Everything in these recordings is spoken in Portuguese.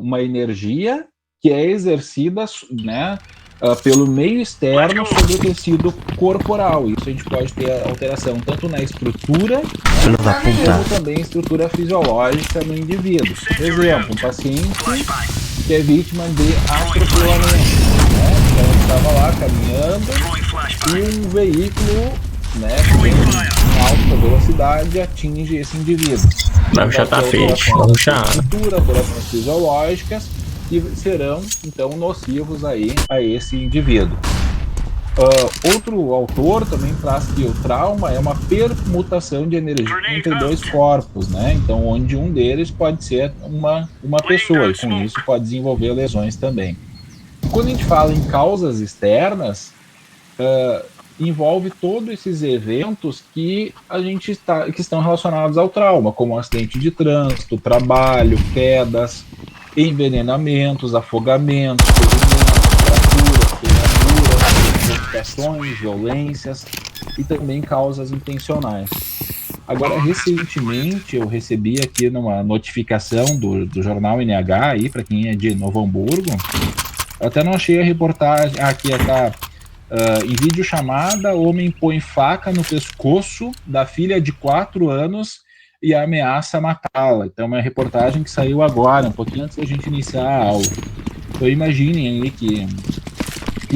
uma energia que é exercida, né, pelo meio externo sobre o tecido corporal. Isso a gente pode ter alteração tanto na estrutura, como também estrutura fisiológica no indivíduo. Por exemplo, um paciente que é vítima de atropelamento, né? Então ele estava lá caminhando e um veículo, né, em alta velocidade atinge esse indivíduo. Vai puxar tapete, vai puxar. Alterações fisiológicas que serão, então, nocivos aí a esse indivíduo. Outro autor também traz que o trauma é uma permutação de energia entre dois corpos, né? Então, onde um deles pode ser uma pessoa, e com isso pode desenvolver lesões também. Quando a gente fala em causas externas, envolve todos esses eventos que que estão relacionados ao trauma, como acidente de trânsito, trabalho, quedas, envenenamentos, afogamentos, ferimentos, fraturas, complicações, violências e também causas intencionais. Agora, recentemente, eu recebi aqui numa notificação do jornal NH, aí, para quem é de Novo Hamburgo, eu até não achei a reportagem, aqui está, em videochamada, homem põe faca no pescoço da filha de 4 anos e ameaça matá-la. Então, é uma reportagem que saiu agora, um pouquinho antes da gente iniciar a aula. Então, imaginem aí que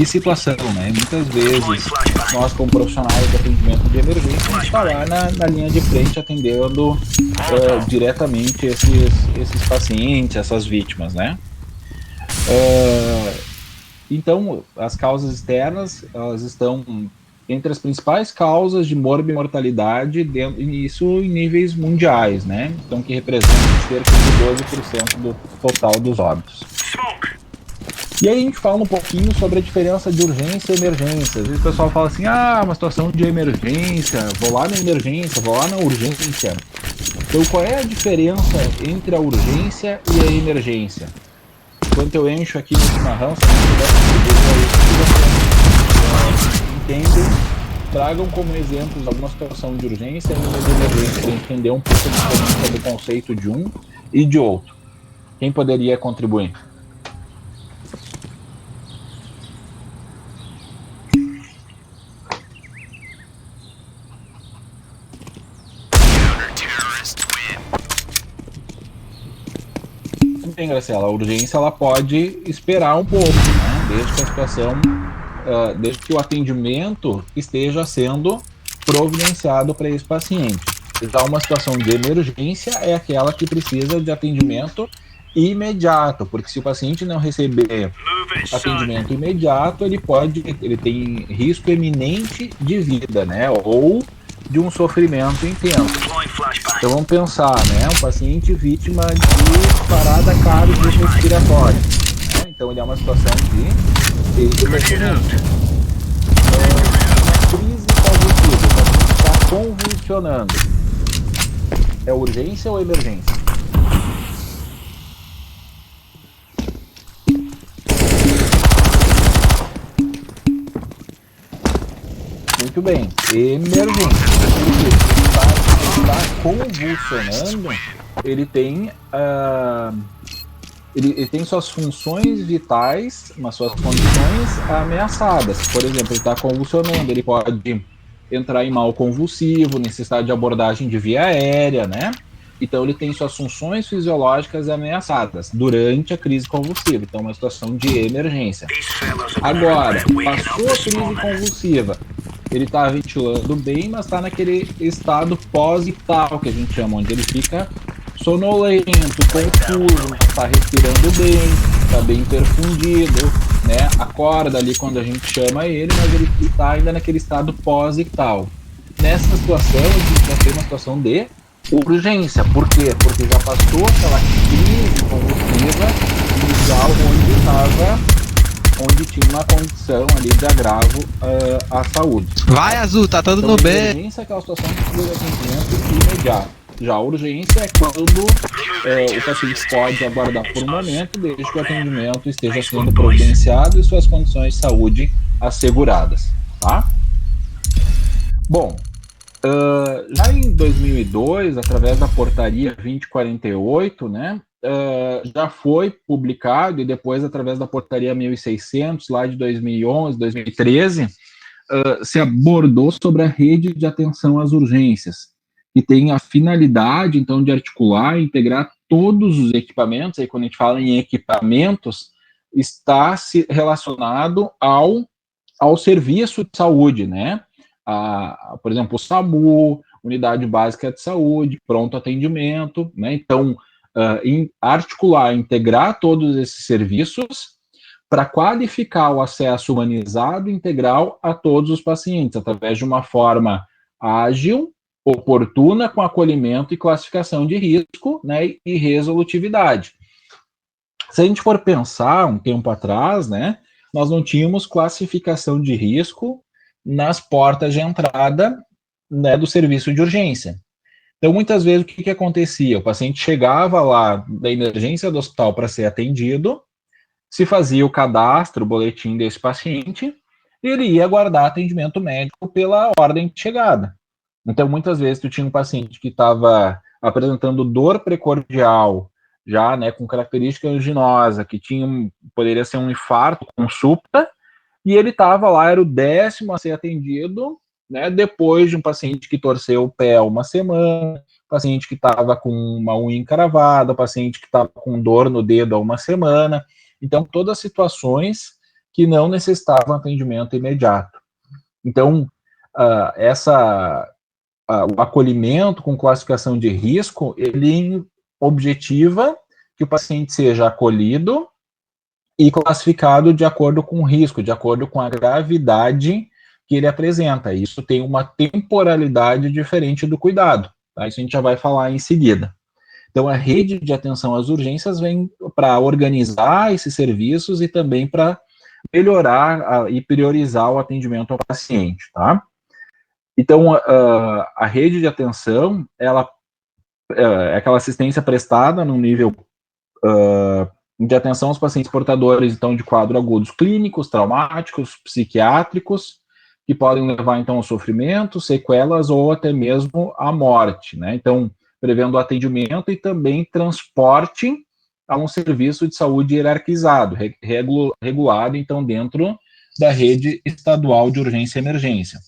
situação, né? Muitas vezes, nós, como profissionais de atendimento de emergência, a gente está lá na linha de frente atendendo diretamente esses pacientes, essas vítimas, né? Então, as causas externas, elas estão entre as principais causas de morbimortalidade, e isso em níveis mundiais, né? Então, que representam cerca de 12% do total dos óbitos. E aí a gente fala um pouquinho sobre a diferença de urgência e emergência. Às vezes o pessoal fala assim, uma situação de emergência, vou lá na emergência, vou lá na urgência. Então, qual é a diferença entre a urgência e a emergência? Enquanto eu encho aqui no chimarrão, se vocês entendem, tragam como exemplos alguma situação de urgência e uma de emergência, para entender um pouco a diferença do conceito de um e de outro. Quem poderia contribuir? Bem, Graciela, a urgência ela pode esperar um pouco, né? Desde que a situação, desde que o atendimento esteja sendo providenciado para esse paciente. Já uma situação de emergência é aquela que precisa de atendimento imediato, porque se o paciente não receber atendimento imediato, ele tem risco eminente de vida, né? Ou de um sofrimento intenso. Então vamos pensar, né? Um paciente vítima de parada cardiorrespiratória, né? Então ele é uma situação de emergência. Uma crise convulsiva, o paciente está convulsionando. É urgência ou emergência? Muito bem, emergência. Está convulsionando, ele tem suas funções vitais, suas condições ameaçadas. Por exemplo, ele está convulsionando, ele pode entrar em mal convulsivo, necessidade de abordagem de via aérea, né? Então ele tem suas funções fisiológicas ameaçadas durante a crise convulsiva. Então é uma situação de emergência. Agora, passou a crise convulsiva, ele está ventilando bem, mas está naquele estado pós-ictal, que a gente chama, onde ele fica sonolento, confuso, está respirando bem, está bem perfundido, né? Acorda ali quando a gente chama ele, mas ele está ainda naquele estado pós-ictal. Nessa situação, a gente vai ter uma situação de urgência. Por quê? Porque já passou aquela crise convulsiva inicial onde tinha uma condição ali de agravo à saúde. Vai, Azul, tá tudo então, no bem. A urgência é aquela situação que precisa de atendimento imediato. Já a urgência é quando o paciente pode aguardar por um momento, desde que o atendimento esteja sendo providenciado e suas condições de saúde asseguradas, tá? Bom, já em 2002, através da portaria 2048, né, já foi publicado, e depois, através da portaria 1600, lá de 2011, 2013, se abordou sobre a rede de atenção às urgências, que tem a finalidade, então, de articular e integrar todos os equipamentos. Aí, quando a gente fala em equipamentos, está relacionado ao serviço de saúde, né? Por exemplo, o SAMU, Unidade Básica de Saúde, pronto atendimento, né? Então, articular, integrar todos esses serviços para qualificar o acesso humanizado e integral a todos os pacientes, através de uma forma ágil, oportuna, com acolhimento e classificação de risco, né, e resolutividade. Se a gente for pensar um tempo atrás, né, nós não tínhamos classificação de risco nas portas de entrada, né, do serviço de urgência. Então, muitas vezes, o que acontecia? O paciente chegava lá da emergência do hospital para ser atendido, se fazia o cadastro, o boletim desse paciente, e ele ia aguardar atendimento médico pela ordem de chegada. Então, muitas vezes, tu tinha um paciente que estava apresentando dor precordial, já, né, com característica anginosa, que poderia ser um infarto com supra, e ele estava lá, era o 10º a ser atendido, né, depois de um paciente que torceu o pé uma semana, paciente que estava com uma unha encravada, paciente que estava com dor no dedo há uma semana. Então, todas situações que não necessitavam atendimento imediato. Então, o acolhimento com classificação de risco, ele objetiva que o paciente seja acolhido e classificado de acordo com o risco, de acordo com a gravidade que ele apresenta. Isso tem uma temporalidade diferente do cuidado. Tá? Isso a gente já vai falar em seguida. Então, a rede de atenção às urgências vem para organizar esses serviços e também para melhorar e priorizar o atendimento ao paciente, tá? Então, a rede de atenção, ela é aquela assistência prestada no nível de atenção aos pacientes portadores, então, de quadros agudos clínicos, traumáticos, psiquiátricos, que podem levar, então, ao sofrimento, sequelas ou até mesmo à morte, né? Então, prevendo o atendimento e também transporte a um serviço de saúde hierarquizado, regulado, então, dentro da rede estadual de urgência e emergência.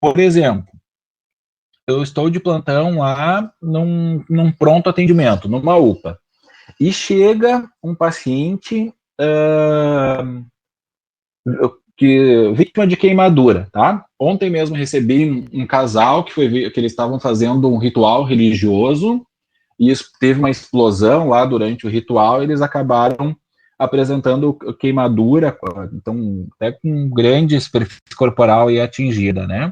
Por exemplo, eu estou de plantão lá num pronto atendimento, numa UPA, e chega um paciente vítima de queimadura, tá? Ontem mesmo recebi um casal que eles estavam fazendo um ritual religioso e teve uma explosão lá durante o ritual, e eles acabaram apresentando queimadura, então até com grande superfície corporal e atingida, né?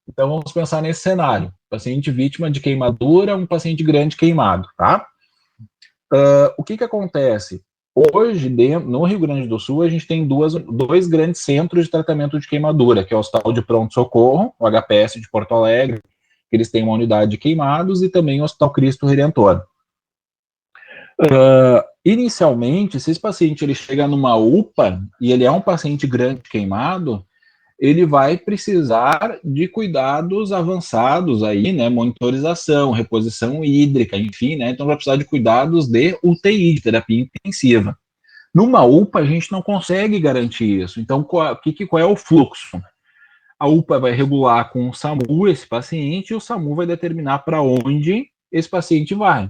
Então vamos pensar nesse cenário: paciente vítima de queimadura, um paciente grande queimado, tá? O que acontece? Hoje, no Rio Grande do Sul, a gente tem dois grandes centros de tratamento de queimadura, que é o Hospital de Pronto Socorro, o HPS de Porto Alegre, que eles têm uma unidade de queimados, e também o Hospital Cristo Redentor. Inicialmente, se esse paciente ele chega numa UPA e ele é um paciente grande queimado, ele vai precisar de cuidados avançados aí, né, monitorização, reposição hídrica, enfim, né, então vai precisar de cuidados de UTI, de terapia intensiva. Numa UPA, a gente não consegue garantir isso. Então, qual é o fluxo? A UPA vai regular com o SAMU esse paciente, e o SAMU vai determinar para onde esse paciente vai,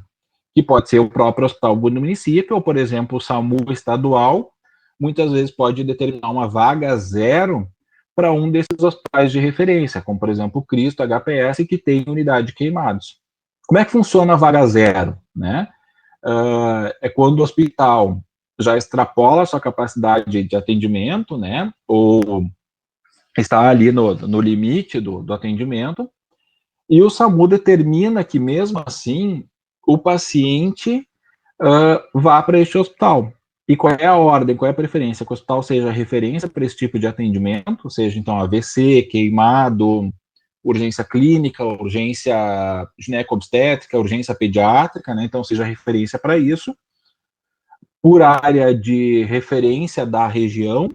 que pode ser o próprio hospital do município, ou, por exemplo, o SAMU estadual, muitas vezes pode determinar uma vaga zero para um desses hospitais de referência, como, por exemplo, o Cristo HPS, que tem unidade de queimados. Como é que funciona a vaga zero? Né? É quando o hospital já extrapola a sua capacidade de atendimento, né? Ou está ali no limite do atendimento, e o SAMU determina que, mesmo assim, o paciente vá para este hospital. E qual é a ordem, qual é a preferência? Que o hospital seja referência para esse tipo de atendimento, seja, então, AVC, queimado, urgência clínica, urgência gineco-obstétrica, urgência pediátrica, né? Então, seja referência para isso, por área de referência da região,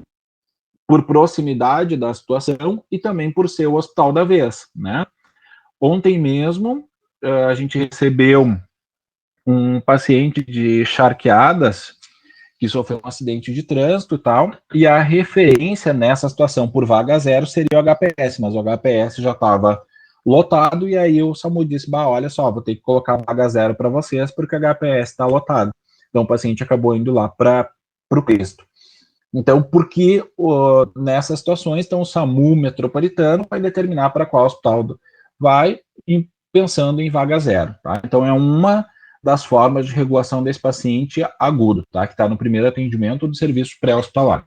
por proximidade da situação e também por ser o hospital da vez, né? Ontem mesmo, a gente recebeu um paciente de charqueadas que sofreu um acidente de trânsito e tal, e a referência nessa situação por vaga zero seria o HPS, mas o HPS já estava lotado, e aí o SAMU disse, olha só, vou ter que colocar vaga zero para vocês, porque o HPS está lotado. Então o paciente acabou indo lá para o Cristo. Então, porque nessas situações, então o SAMU metropolitano vai determinar para qual hospital vai, pensando em vaga zero. Tá? Então, é uma das formas de regulação desse paciente agudo, tá? Que está no primeiro atendimento do serviço pré-hospitalar.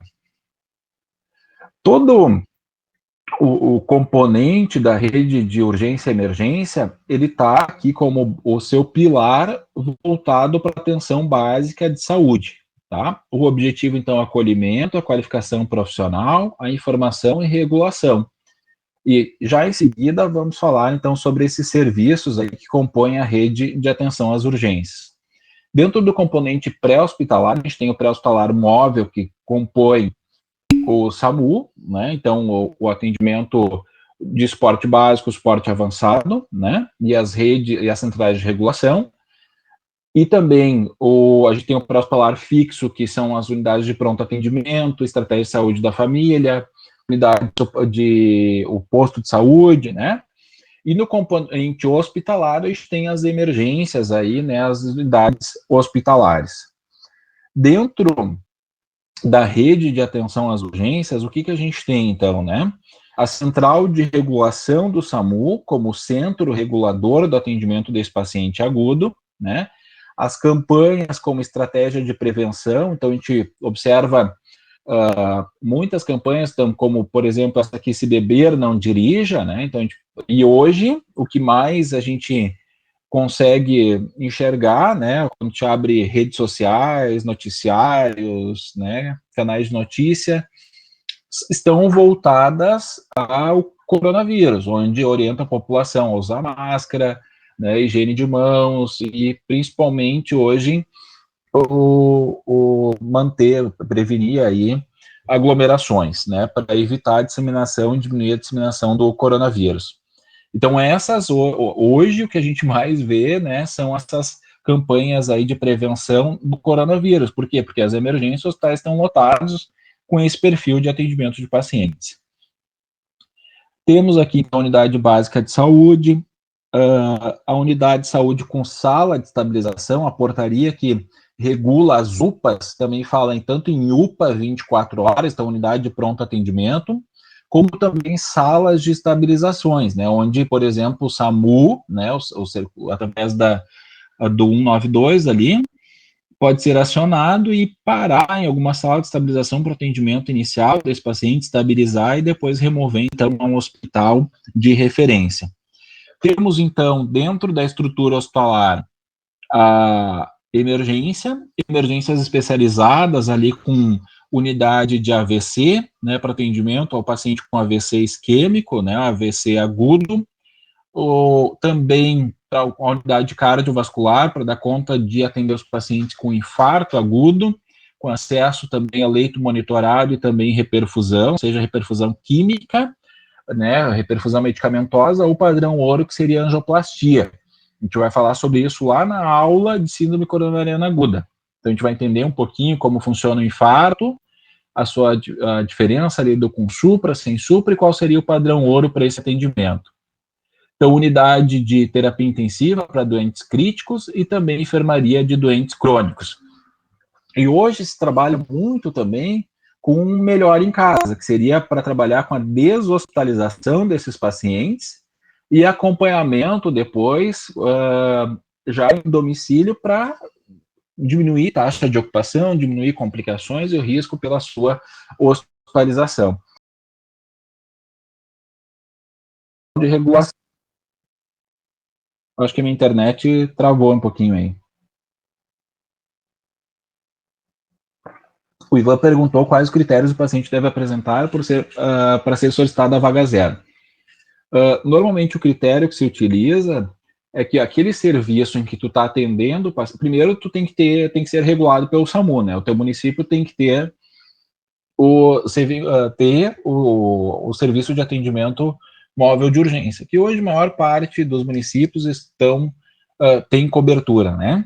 Todo o componente da rede de urgência e emergência, ele está aqui como o seu pilar voltado para a atenção básica de saúde. Tá? O objetivo, então, é o acolhimento, a qualificação profissional, a informação e regulação. E já em seguida vamos falar, então, sobre esses serviços aí que compõem a rede de atenção às urgências. Dentro do componente pré-hospitalar, a gente tem o pré-hospitalar móvel, que compõe o SAMU, né? Então, o atendimento de suporte básico, suporte avançado, né? E as redes e as centrais de regulação. E também a gente tem o pré-hospitalar fixo, que são as unidades de pronto atendimento, estratégia de saúde da família, unidade o posto de saúde, né? E no componente hospitalar, a gente tem as emergências aí, né? As unidades hospitalares. Dentro da rede de atenção às urgências, o que a gente tem, então, né? A central de regulação do SAMU, como centro regulador do atendimento desse paciente agudo, né? As campanhas como estratégia de prevenção, então a gente observa muitas campanhas, como, por exemplo, essa aqui, se beber, não dirija, né? Então, e hoje, o que mais a gente consegue enxergar, né, quando a gente abre redes sociais, noticiários, né, canais de notícia, estão voltadas ao coronavírus, onde orienta a população a usar máscara, né, higiene de mãos e, principalmente, hoje, prevenir aí aglomerações, né, para evitar a disseminação e diminuir a disseminação do coronavírus. Então, hoje, o que a gente mais vê, né, são essas campanhas aí de prevenção do coronavírus. Por quê? Porque as emergências hospitais estão lotados com esse perfil de atendimento de pacientes. Temos aqui a unidade básica de saúde, a unidade de saúde com sala de estabilização, a portaria que regula as UPAs, também fala tanto em UPA 24 horas, então unidade de pronto atendimento, como também salas de estabilizações, né, onde, por exemplo, o SAMU, né, através do 192 ali, pode ser acionado e parar em alguma sala de estabilização para o atendimento inicial desse paciente, estabilizar e depois remover, então, a um hospital de referência. Temos, então, dentro da estrutura hospitalar, a emergências especializadas ali com unidade de AVC, né, para atendimento ao paciente com AVC isquêmico, né, AVC agudo, ou também a unidade cardiovascular para dar conta de atender os pacientes com infarto agudo, com acesso também a leito monitorado e também reperfusão, seja reperfusão química, né, reperfusão medicamentosa, ou padrão ouro, que seria angioplastia. A gente vai falar sobre isso lá na aula de síndrome coronariana aguda. Então, a gente vai entender um pouquinho como funciona o infarto, a diferença ali do com supra, sem supra, e qual seria o padrão ouro para esse atendimento. Então, unidade de terapia intensiva para doentes críticos e também enfermaria de doentes crônicos. E hoje se trabalha muito também com um melhor em casa, que seria para trabalhar com a deshospitalização desses pacientes e acompanhamento depois, já em domicílio, para diminuir taxa de ocupação, diminuir complicações e o risco pela sua hospitalização. De regulação. Acho que a minha internet travou um pouquinho aí. O Ivan perguntou quais os critérios o paciente deve apresentar para ser solicitada a vaga zero. Normalmente, o critério que se utiliza é que aquele serviço em que tu está atendendo, primeiro tu tem que ser regulado pelo SAMU, né? O teu município tem que ter o serviço de atendimento móvel de urgência, que hoje a maior parte dos municípios tem cobertura, né?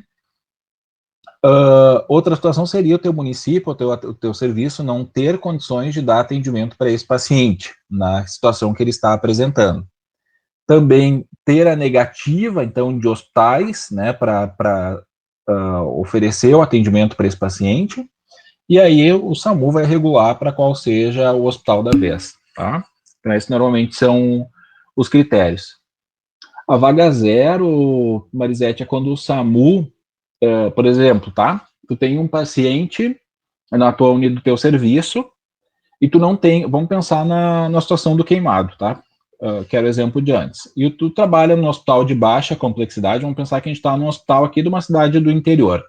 Outra situação seria o teu município, o teu serviço não ter condições de dar atendimento para esse paciente, na situação que ele está apresentando. Também ter a negativa, então, de hospitais, né, para oferecer o atendimento para esse paciente, e aí o SAMU vai regular para qual seja o hospital da vez, tá? Então, esses normalmente são os critérios. A vaga zero, Marisete, é quando o SAMU, por exemplo, tá? Tu tem um paciente na tua unidade do teu serviço e tu não tem, vamos pensar na situação do queimado, tá? Que era o exemplo de antes. E tu trabalha num hospital de baixa complexidade, vamos pensar que a gente está num hospital aqui de uma cidade do interior.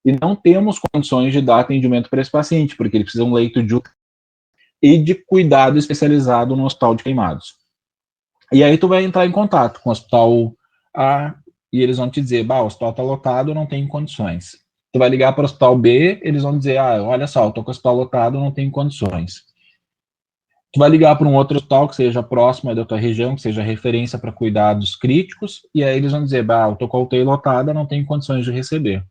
E não temos condições de dar atendimento para esse paciente, porque ele precisa de um leito de UTI e de cuidado especializado no hospital de queimados. E aí tu vai entrar em contato com o hospital A e eles vão te dizer, o hospital está lotado, não tem condições. Tu vai ligar para o hospital B, eles vão dizer, olha só, eu tô com o hospital lotado, não tem condições. Tu vai ligar para um outro hospital que seja próximo da tua região, que seja referência para cuidados críticos, e aí eles vão dizer, eu tô com a UTI lotada, não tem condições de receber.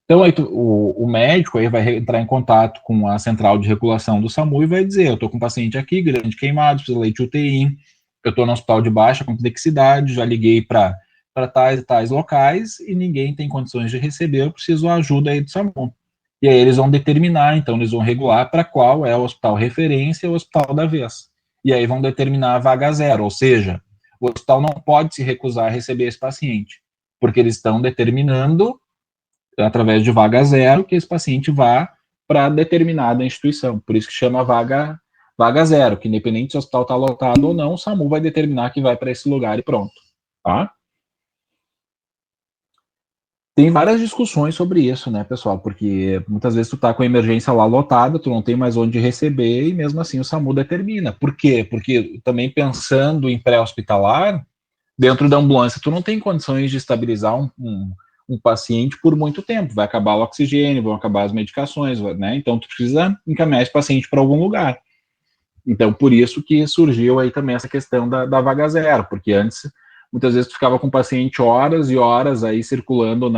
Então, aí o médico aí vai entrar em contato com a central de regulação do SAMU e vai dizer, eu estou com um paciente aqui, grande queimado, precisa de leite UTI, eu estou no hospital de baixa complexidade, já liguei para tais e tais locais e ninguém tem condições de receber, eu preciso da ajuda aí do SAMU. E aí eles vão determinar, então eles vão regular para qual é o hospital referência e o hospital da vez. E aí vão determinar a vaga zero, ou seja, o hospital não pode se recusar a receber esse paciente, porque eles estão determinando através de vaga zero, que esse paciente vá para determinada instituição. Por isso que chama vaga zero, que independente se o hospital está lotado ou não, o SAMU vai determinar que vai para esse lugar e pronto. Tá? Tem várias discussões sobre isso, né, pessoal? Porque muitas vezes tu tá com a emergência lá lotada, tu não tem mais onde receber e mesmo assim o SAMU determina. Por quê? Porque também pensando em pré-hospitalar, dentro da ambulância tu não tem condições de estabilizar um paciente por muito tempo, vai acabar o oxigênio, vão acabar as medicações, né? Então tu precisa encaminhar esse paciente para algum lugar. Então por isso que surgiu aí também essa questão da vaga zero, porque antes muitas vezes tu ficava com o paciente horas e horas aí circulando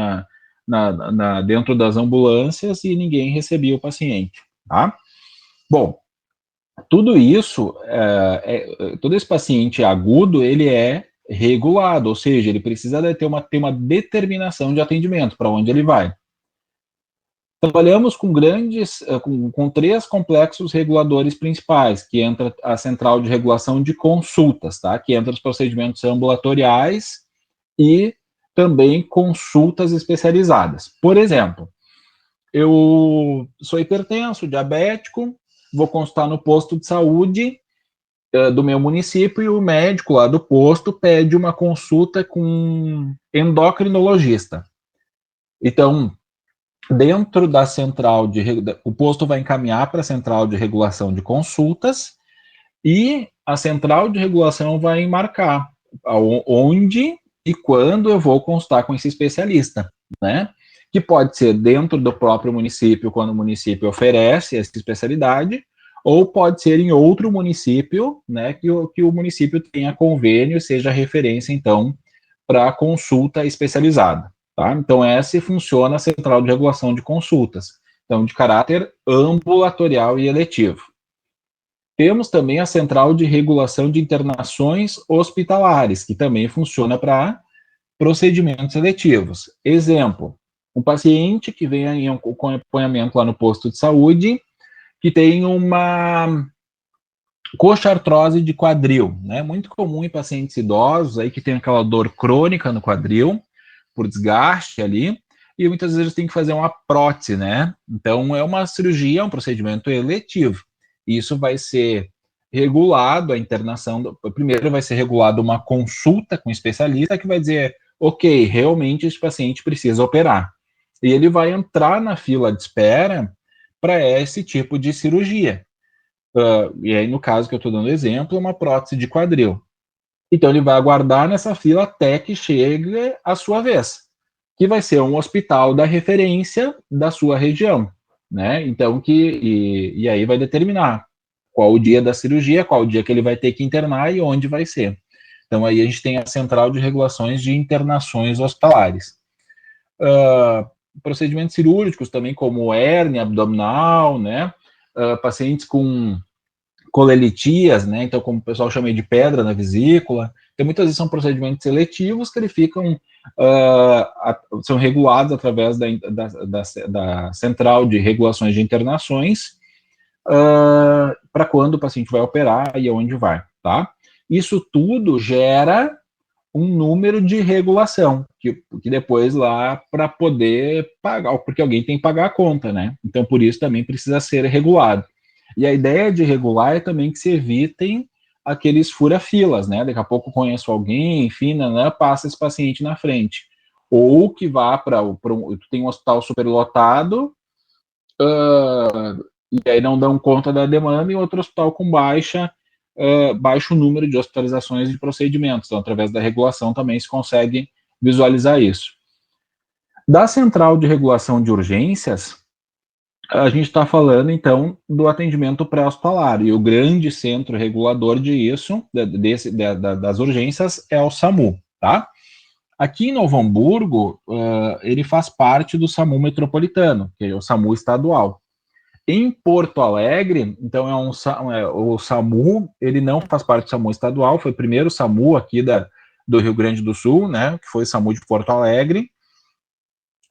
dentro das ambulâncias e ninguém recebia o paciente, tá? Bom, tudo isso, todo esse paciente agudo, ele é regulado, ou seja, ele precisa ter uma determinação de atendimento para onde ele vai. Trabalhamos com 3 complexos reguladores principais, que entra a central de regulação de consultas, tá? Que entra os procedimentos ambulatoriais e também consultas especializadas. Por exemplo, eu sou hipertenso, diabético, vou consultar no posto de saúde do meu município e o médico lá do posto pede uma consulta com um endocrinologista. Então, dentro da central o posto vai encaminhar para a central de regulação de consultas e a central de regulação vai marcar onde e quando eu vou consultar com esse especialista, né? Que pode ser dentro do próprio município, quando o município oferece essa especialidade, ou pode ser em outro município, né, que o município tenha convênio, seja referência, então, para consulta especializada. Tá? Então, essa funciona a central de regulação de consultas, então, de caráter ambulatorial e eletivo. Temos também a central de regulação de internações hospitalares, que também funciona para procedimentos eletivos. Exemplo, um paciente que vem em acompanhamento lá no posto de saúde, que tem uma coxartrose de quadril, né? Muito comum em pacientes idosos aí que tem aquela dor crônica no quadril, por desgaste ali, e muitas vezes tem que fazer uma prótese, né? Então é uma cirurgia, um procedimento eletivo. Isso vai ser regulado, a internação, primeiro vai ser regulado uma consulta com um especialista que vai dizer, ok, realmente esse paciente precisa operar. E ele vai entrar na fila de espera para esse tipo de cirurgia. E aí, no caso que eu estou dando exemplo, uma prótese de quadril. Então, ele vai aguardar nessa fila até que chegue a sua vez, que vai ser um hospital da referência da sua região, né? Então, e aí vai determinar qual o dia da cirurgia, qual o dia que ele vai ter que internar e onde vai ser. Então, aí a gente tem a central de regulações de internações hospitalares. procedimentos cirúrgicos também, como hérnia abdominal, né? Pacientes com colelitias, né? Então, como o pessoal chama de pedra na vesícula. Então, muitas vezes são procedimentos seletivos que eles ficam, são regulados através da central de regulações de internações, para quando o paciente vai operar e aonde vai, tá? Isso tudo gera um número de regulação, que depois lá para poder pagar, porque alguém tem que pagar a conta, né? Então, por isso também precisa ser regulado. E a ideia de regular é também que se evitem aqueles fura-filas, né? Daqui a pouco conheço alguém, enfim, né, passa esse paciente na frente. Ou que vá para tem um hospital superlotado, e aí não dão conta da demanda, e outro hospital com baixo número de hospitalizações e procedimentos. Então, através da regulação também se consegue visualizar isso. Da central de regulação de urgências, a gente está falando, então, do atendimento pré-hospitalar, e o grande centro regulador das urgências é o SAMU, tá? Aqui em Novo Hamburgo, ele faz parte do SAMU metropolitano, que é o SAMU estadual. Em Porto Alegre, então, o SAMU, ele não faz parte do SAMU estadual, foi o primeiro SAMU aqui do Rio Grande do Sul, né, que foi o SAMU de Porto Alegre.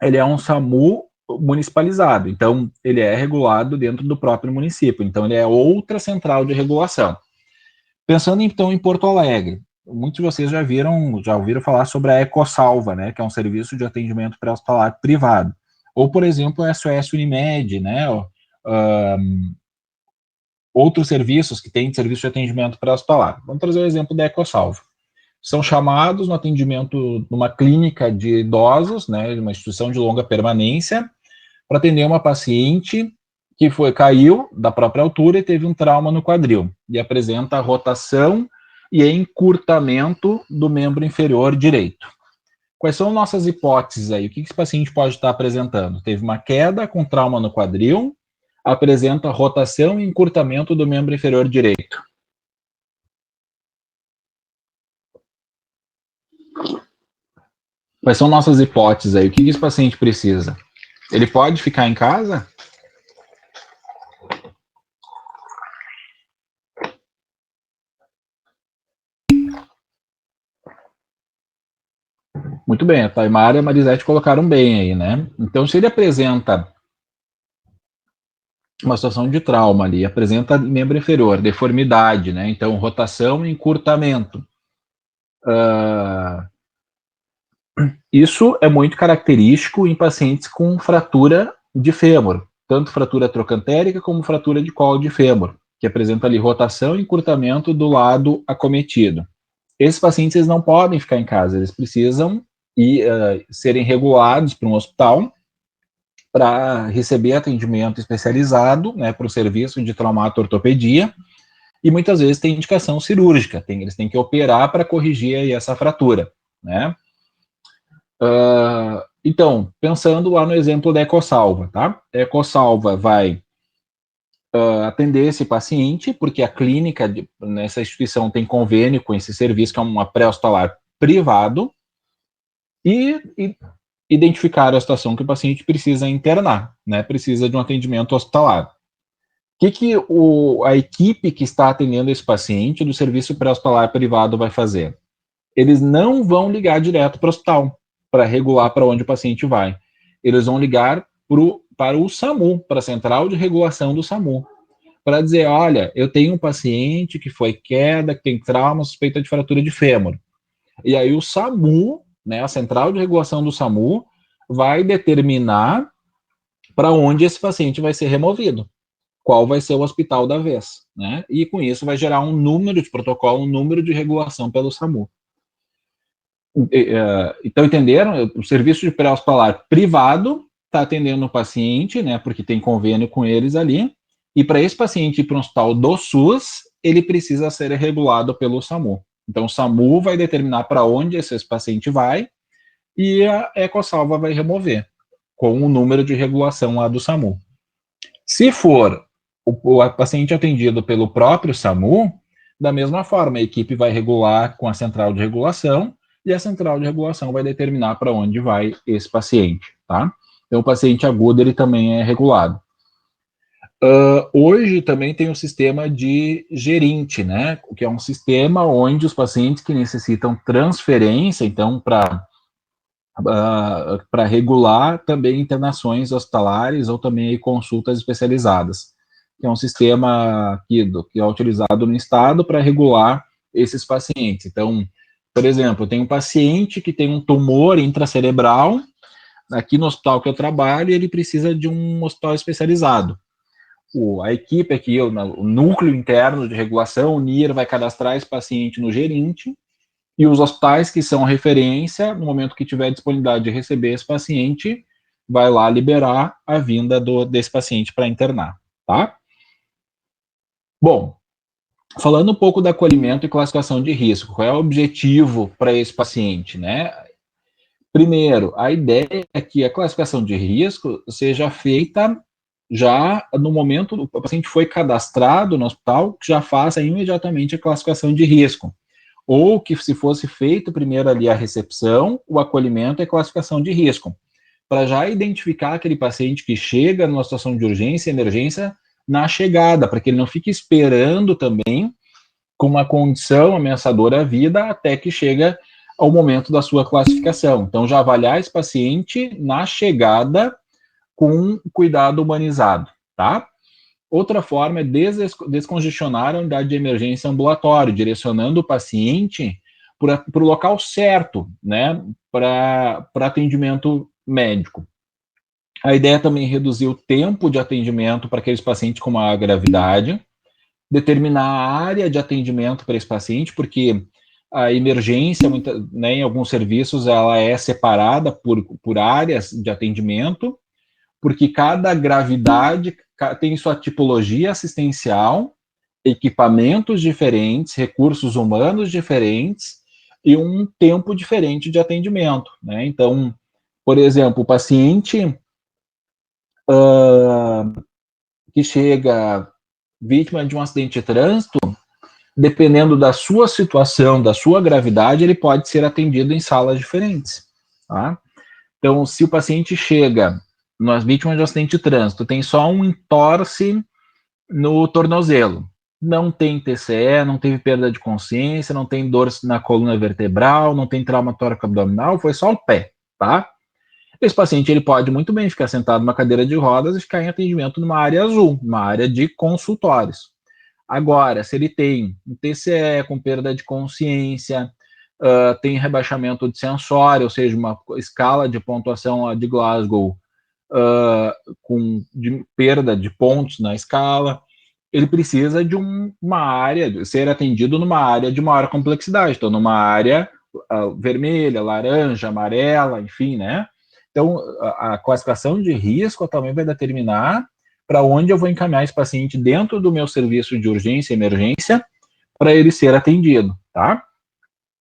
Ele é um SAMU municipalizado, então ele é regulado dentro do próprio município, então ele é outra central de regulação. Pensando então em Porto Alegre, muitos de vocês já ouviram falar sobre a EcoSalva, né, que é um serviço de atendimento pré-hospitalar privado, ou por exemplo a SOS Unimed, né, outros serviços que têm serviço de atendimento pré-hospitalar. Vamos trazer o exemplo da EcoSalva. São chamados no atendimento numa clínica de idosos, né, uma instituição de longa permanência, para atender uma paciente que caiu da própria altura e teve um trauma no quadril, e apresenta rotação e encurtamento do membro inferior direito. Quais são nossas hipóteses aí? O que esse paciente pode estar apresentando? Teve uma queda com trauma no quadril, apresenta rotação e encurtamento do membro inferior direito. Quais são nossas hipóteses aí? O que esse paciente precisa? Ele pode ficar em casa? Muito bem, a Taimara e a Marisete colocaram bem aí, né? Então, se ele apresenta uma situação de trauma ali, apresenta membro inferior, deformidade, né? Então, rotação e encurtamento. Isso é muito característico em pacientes com fratura de fêmur, tanto fratura trocantérica como fratura de colo de fêmur, que apresenta ali rotação e encurtamento do lado acometido. Esses pacientes eles não podem ficar em casa, eles precisam serem regulados para um hospital para receber atendimento especializado, né, para o serviço de traumato-ortopedia, e muitas vezes tem indicação cirúrgica, eles têm que operar para corrigir aí essa fratura, né? Então, pensando lá no exemplo da EcoSalva, tá? A EcoSalva vai atender esse paciente, porque a clínica nessa instituição tem convênio com esse serviço, que é uma pré-hospitalar privado, e identificar a situação que o paciente precisa internar, né? Precisa de um atendimento hospitalar. O que a equipe que está atendendo esse paciente do serviço pré-hospitalar privado vai fazer? Eles não vão ligar direto para o hospital, para regular para onde o paciente vai. Eles vão ligar para o SAMU, para a central de regulação do SAMU, para dizer, olha, eu tenho um paciente que foi queda, que tem trauma, suspeita de fratura de fêmur. E aí o SAMU, né, a central de regulação do SAMU, vai determinar para onde esse paciente vai ser removido, qual vai ser o hospital da vez, né? E com isso vai gerar um número de protocolo, um número de regulação pelo SAMU. Então, entenderam? O serviço de pré-hospitalar privado está atendendo o paciente, né, porque tem convênio com eles ali, e para esse paciente ir para um hospital do SUS, ele precisa ser regulado pelo SAMU. Então, o SAMU vai determinar para onde esse paciente vai, e a EcoSalva vai remover, com o número de regulação lá do SAMU. Se for o paciente atendido pelo próprio SAMU, da mesma forma, a equipe vai regular com a central de regulação, e a central de regulação vai determinar para onde vai esse paciente, tá? Então, o paciente agudo, ele também é regulado. Hoje também tem o sistema de gerente, né? Que é um sistema onde os pacientes que necessitam transferência, então, para regular também internações hospitalares ou também consultas especializadas, que é um sistema que é utilizado no estado para regular esses pacientes. Então, por exemplo, tem um paciente que tem um tumor intracerebral, aqui no hospital que eu trabalho, ele precisa de um hospital especializado. A equipe aqui, o núcleo interno de regulação, o NIR, vai cadastrar esse paciente no gerente, e os hospitais que são referência, no momento que tiver disponibilidade de receber esse paciente, vai lá liberar a vinda desse paciente para internar, tá? Bom, falando um pouco do acolhimento e classificação de risco, qual é o objetivo para esse paciente, né? Primeiro, a ideia é que a classificação de risco seja feita já no momento o paciente foi cadastrado no hospital, que já faça imediatamente a classificação de risco. Ou que se fosse feito primeiro ali a recepção, o acolhimento e a classificação de risco, para já identificar aquele paciente que chega numa situação de urgência e emergência na chegada, para que ele não fique esperando também com uma condição ameaçadora à vida até que chega ao momento da sua classificação. Então, já avaliar esse paciente na chegada com cuidado humanizado, tá? Outra forma é descongestionar a unidade de emergência ambulatório, direcionando o paciente para o local certo, né, para atendimento médico. A ideia é também reduzir o tempo de atendimento para aqueles pacientes com maior gravidade, determinar a área de atendimento para esse paciente, porque a emergência, né, em alguns serviços, ela é separada por áreas de atendimento, porque cada gravidade tem sua tipologia assistencial, equipamentos diferentes, recursos humanos diferentes e um tempo diferente de atendimento, né? Então, por exemplo, o paciente que chega vítima de um acidente de trânsito, dependendo da sua situação, da sua gravidade, ele pode ser atendido em salas diferentes, tá? Então, se o paciente chega nas vítimas de acidente de trânsito, tem só um entorse no tornozelo, não tem TCE, não teve perda de consciência, não tem dor na coluna vertebral, não tem trauma tóraco-abdominal, foi só o pé, tá? Esse paciente ele pode muito bem ficar sentado numa cadeira de rodas e ficar em atendimento numa área azul, uma área de consultórios. Agora, se ele tem um TCE com perda de consciência, tem rebaixamento de sensório, ou seja, uma escala de pontuação de Glasgow de perda de pontos na escala, ele precisa de uma área, ser atendido numa área de maior complexidade, então numa área vermelha, laranja, amarela, enfim, né? Então, a classificação de risco também vai determinar para onde eu vou encaminhar esse paciente dentro do meu serviço de urgência e emergência para ele ser atendido, tá?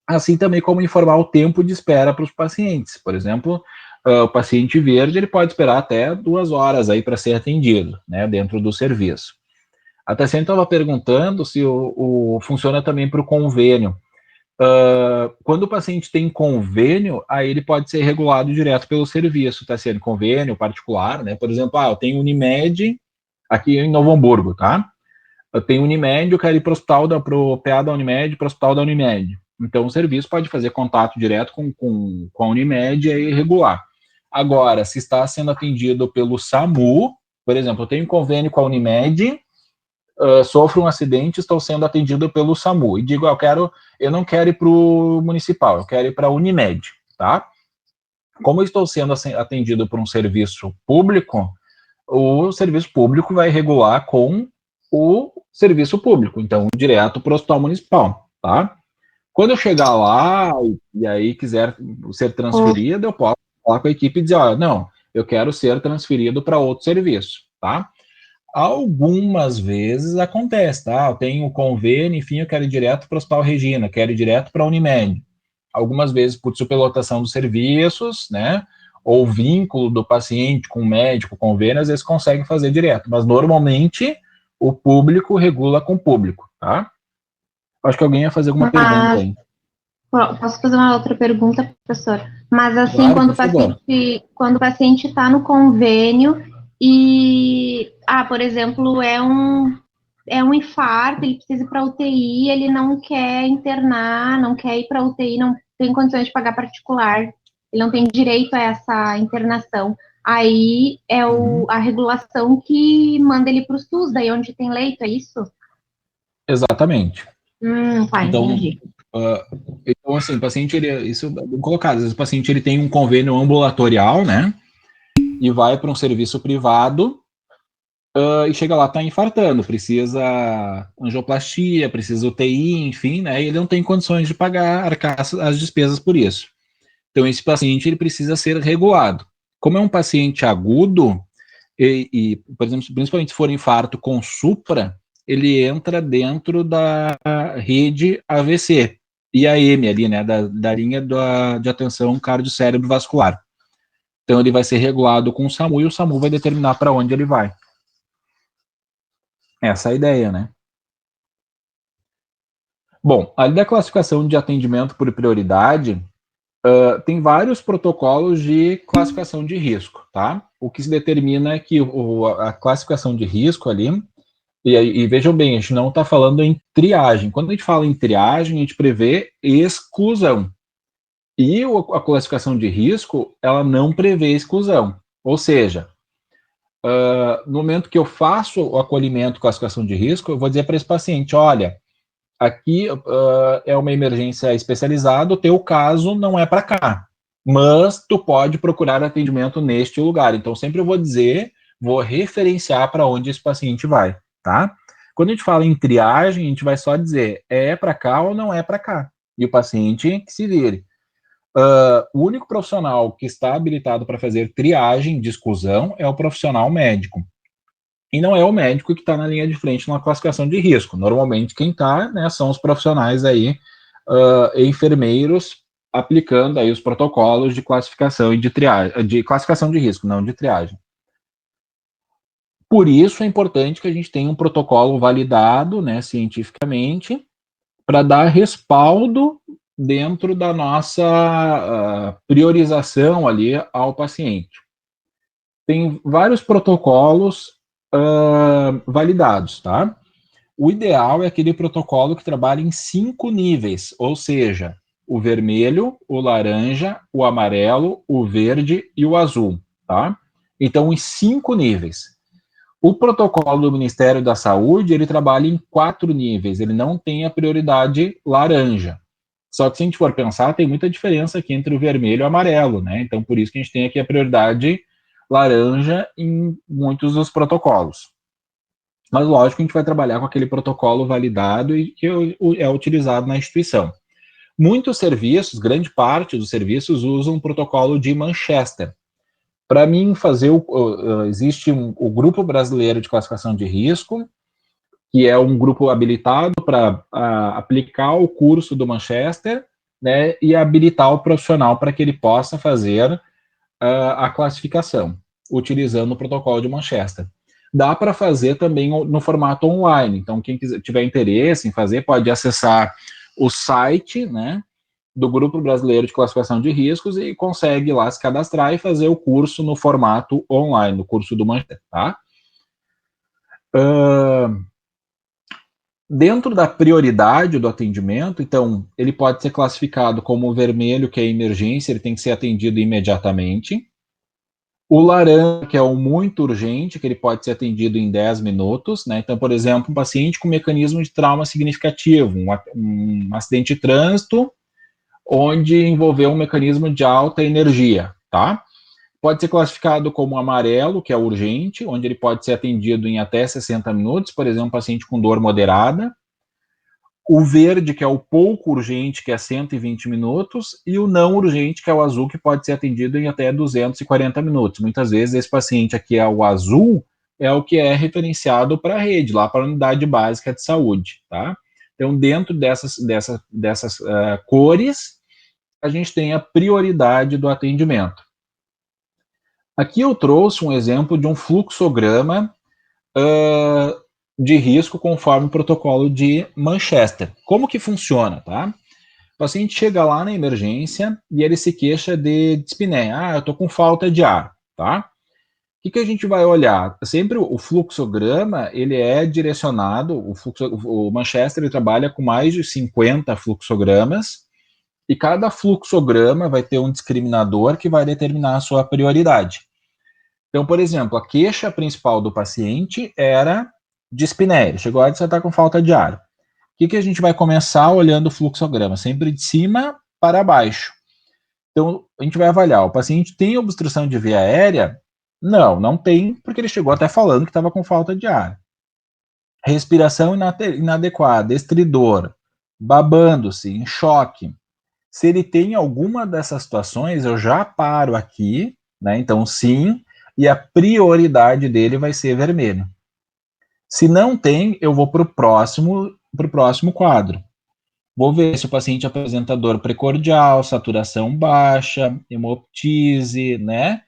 Assim também como informar o tempo de espera para os pacientes. Por exemplo, o paciente verde ele pode esperar até 2 horas aí para ser atendido, né, dentro do serviço. A Tassiane estava perguntando se funciona também para o convênio. Quando o paciente tem convênio, aí ele pode ser regulado direto pelo serviço, Tassiane, convênio particular, né? Por exemplo, eu tenho Unimed aqui em Novo Hamburgo, tá? Eu tenho Unimed, eu quero ir para o PA da Unimed, para o hospital da Unimed. Então, o serviço pode fazer contato direto com a Unimed e aí regular. Agora, se está sendo atendido pelo SAMU, por exemplo, eu tenho convênio com a Unimed, sofro um acidente, estou sendo atendido pelo SAMU, e digo, eu não quero ir para o municipal, eu quero ir para a Unimed, tá? Como eu estou sendo atendido por um serviço público, o serviço público vai regular com o serviço público, então, direto para o hospital municipal, tá? Quando eu chegar lá e aí quiser ser transferido, eu posso falar com a equipe e dizer, não, eu quero ser transferido para outro serviço, tá? Algumas vezes acontece, tá? Eu tenho um convênio, enfim, eu quero ir direto para o Hospital Regina, quero ir direto para a Unimed. Algumas vezes por superlotação dos serviços, né? Ou vínculo do paciente com o médico, convênio, às vezes consegue fazer direto, mas normalmente o público regula com o público, tá? Acho que alguém ia fazer alguma pergunta aí. Posso fazer uma outra pergunta, professor? Mas assim, Claro, por favor. quando o paciente está no convênio e, por exemplo, é um infarto, ele precisa ir para UTI, ele não quer internar, não quer ir para UTI, não tem condições de pagar particular, ele não tem direito a essa internação. Aí é a regulação que manda ele para o SUS, daí onde tem leito, é isso? Exatamente. Tá, Então, entendi. então assim, o paciente, isso é bem colocado, às vezes o paciente ele tem um convênio ambulatorial, né, e vai para um serviço privado, e chega lá, tá infartando, precisa angioplastia, precisa UTI, enfim, né, e ele não tem condições de pagar, arcar as despesas por isso. Então, esse paciente, ele precisa ser regulado. Como é um paciente agudo, por exemplo, principalmente se for infarto com supra, ele entra dentro da rede AVC, IAM ali, né, da linha de atenção cardio-cérebro vascular. Então, ele vai ser regulado com o SAMU e o SAMU vai determinar para onde ele vai. Essa é a ideia, né? Bom, ali da classificação de atendimento por prioridade, tem vários protocolos de classificação de risco, tá? O que se determina é que a classificação de risco ali, e vejam bem, a gente não está falando em triagem. Quando a gente fala em triagem, a gente prevê exclusão. E a classificação de risco, ela não prevê exclusão. Ou seja, no momento que eu faço o acolhimento classificação de risco, eu vou dizer para esse paciente, olha, aqui é uma emergência especializada, o teu caso não é para cá, mas tu pode procurar atendimento neste lugar. Então, sempre eu vou dizer, vou referenciar para onde esse paciente vai, tá? Quando a gente fala em triagem, a gente vai só dizer, é para cá ou não é para cá. E o paciente que se vire. O único profissional que está habilitado para fazer triagem de exclusão é o profissional médico. E não é o médico que está na linha de frente na classificação de risco. Normalmente quem está, né, são os profissionais aí, enfermeiros, aplicando aí os protocolos de classificação e de triagem, de classificação de risco, não de triagem. Por isso é importante que a gente tenha um protocolo validado, né, cientificamente, para dar respaldo dentro da nossa priorização ali ao paciente. Tem vários protocolos validados, tá? O ideal é aquele protocolo que trabalha em 5 níveis, ou seja, o vermelho, o laranja, o amarelo, o verde e o azul, tá? Então, em 5 níveis. O protocolo do Ministério da Saúde, ele trabalha em 4 níveis, ele não tem a prioridade laranja. Só que se a gente for pensar, tem muita diferença aqui entre o vermelho e o amarelo, né? Então, por isso que a gente tem aqui a prioridade laranja em muitos dos protocolos. Mas, lógico, a gente vai trabalhar com aquele protocolo validado e que é utilizado na instituição. Muitos serviços, grande parte dos serviços, usam um protocolo de Manchester. Para mim, existe o Grupo Brasileiro de Classificação de Risco, que é um grupo habilitado para aplicar o curso do Manchester, né, e habilitar o profissional para que ele possa fazer a classificação, utilizando o protocolo de Manchester. Dá para fazer também no formato online, então quem tiver interesse em fazer pode acessar o site, né, do Grupo Brasileiro de Classificação de Riscos e consegue lá se cadastrar e fazer o curso no formato online, o curso do Manchester, tá? Dentro da prioridade do atendimento, então, ele pode ser classificado como vermelho, que é emergência, ele tem que ser atendido imediatamente. O laranja, que é o muito urgente, que ele pode ser atendido em 10 minutos, né? Então, por exemplo, um paciente com mecanismo de trauma significativo, um acidente de trânsito, onde envolveu um mecanismo de alta energia, tá? Pode ser classificado como amarelo, que é urgente, onde ele pode ser atendido em até 60 minutos, por exemplo, um paciente com dor moderada. O verde, que é o pouco urgente, que é 120 minutos, e o não urgente, que é o azul, que pode ser atendido em até 240 minutos. Muitas vezes esse paciente aqui é o azul, é o que é referenciado para a rede, lá para a unidade básica de saúde, tá? Então, dentro dessas cores, a gente tem a prioridade do atendimento. Aqui eu trouxe um exemplo de um fluxograma de risco conforme o protocolo de Manchester. Como que funciona, tá? O paciente chega lá na emergência e ele se queixa de dispneia. Ah, eu tô com falta de ar, tá? O que a gente vai olhar? Sempre o fluxograma, ele é direcionado, o Manchester ele trabalha com mais de 50 fluxogramas, e cada fluxograma vai ter um discriminador que vai determinar a sua prioridade. Então, por exemplo, a queixa principal do paciente era dispneia, ele chegou lá e você está com falta de ar. O que a gente vai começar olhando o fluxograma? Sempre de cima para baixo. Então, a gente vai avaliar, o paciente tem obstrução de via aérea? Não, não tem, porque ele chegou até falando que estava com falta de ar. Respiração inadequada, estridor, babando-se, em choque. Se ele tem alguma dessas situações, eu já paro aqui, né? Então, sim, e a prioridade dele vai ser vermelho. Se não tem, eu vou para o próximo quadro. Vou ver se o paciente apresenta dor precordial, saturação baixa, hemoptise, né?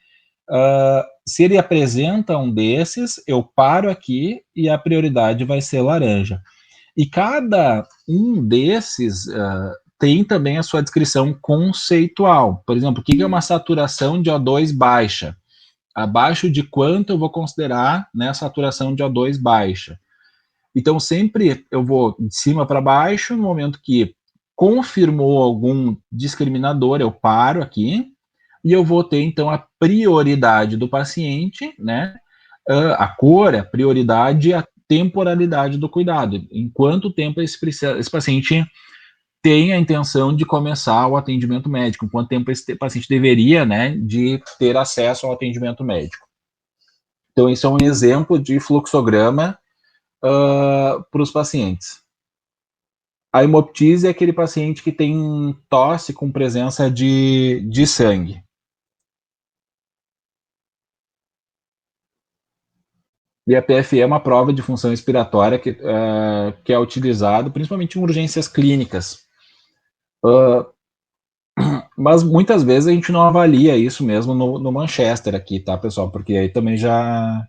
Se ele apresenta um desses, eu paro aqui e a prioridade vai ser laranja. E cada um desses tem também a sua descrição conceitual. Por exemplo, o que é uma saturação de O2 baixa? Abaixo de quanto eu vou considerar, né, a saturação de O2 baixa? Então, sempre eu vou de cima para baixo, no momento que confirmou algum discriminador, eu paro aqui, e eu vou ter, então, a prioridade do paciente, né, a cor, a prioridade e a temporalidade do cuidado. Em quanto tempo esse paciente tem a intenção de começar o atendimento médico, quanto tempo esse paciente deveria, né, de ter acesso ao atendimento médico. Então, isso é um exemplo de fluxograma para os pacientes. A hemoptise é aquele paciente que tem tosse com presença de sangue. E a PFE é uma prova de função expiratória que é utilizado principalmente em urgências clínicas. Mas muitas vezes a gente não avalia isso mesmo no Manchester aqui, tá, pessoal? Porque aí também já